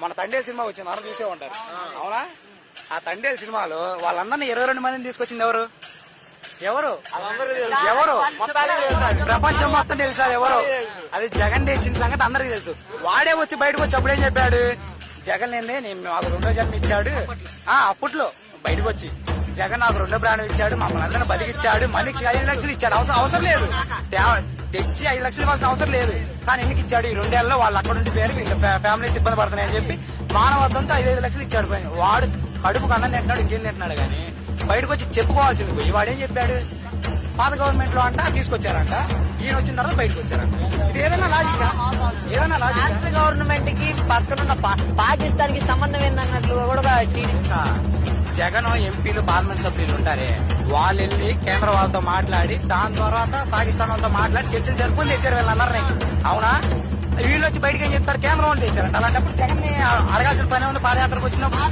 మన తండేలు సినిమా వచ్చింది, అందరూ చూసే ఉంటారు అవునా. ఆ తండేలు సినిమాలో వాళ్ళందరినీ 22 మందిని తీసుకొచ్చింది ఎవరు? ప్రపంచం మొత్తం తెలుసా ఎవరు? అది జగన్ తెచ్చిన సంగతి అందరికి తెలుసు. వాడే వచ్చి బయటకు వచ్చి అప్పుడేం చెప్పాడు? జగన్ ఏందే నేను మాకు 2వ జన్మ ఇచ్చాడు. అప్పట్లో బయటకు వచ్చి జగన్ నాకు 2వ ప్రాణం ఇచ్చాడు, మమ్మల్ని అందరినీ బతికిచ్చాడు, మనిషికి 5 లక్షలు ఇచ్చాడు. అవసరం లేదు, తెచ్చి 5 లక్షలు ఇవ్వాల్సిన అవసరం లేదు. కానీ ఎందుకు ఇచ్చాడు? ఈ 2 ఏళ్లలో వాళ్ళు అక్కడ ఉండి పేరు వీళ్ళ ఫ్యామిలీస్ ఇబ్బంది పడుతున్నాయని చెప్పి మానవత్వంతో 5 లక్షలు ఇచ్చాడు. వాడు కడుపుకు అన్నం తింటున్నాడు, ఇంకేం తింటున్నాడు. కానీ బయటకు వచ్చి చెప్పుకోవాల్సింది పోయి వాడేం చెప్పాడు? పాత గవర్నమెంట్ లో అంట తీసుకొచ్చారంట, ఈయన వచ్చిన తర్వాత బయటకు వచ్చారంట. ఇది ఏదైనా లాజిక్? రాష్ట్ర గవర్నమెంట్ కి పక్కనున్న పాకిస్తాన్ కి సంబంధం ఏందన్నట్లు కూడా జగన్ ఎంపీలు పార్లమెంట్ సభ్యులు ఉంటారే, వాళ్ళు వెళ్ళి కేంద్ర వాళ్ళతో మాట్లాడి దాని తర్వాత పాకిస్తాన్ వాళ్ళతో మాట్లాడి చర్చలు జరుపుకుని తెచ్చారు వీళ్ళందరినీ. అవునా? వీళ్ళు వచ్చి బయటకు ఏం చెప్తారు? కేంద్రం వాళ్ళు తెచ్చారంట. అలాంటప్పుడు జగన్ ని అడగాల్సిన పని ఉంది పాదయాత్రకు వచ్చినప్పుడు.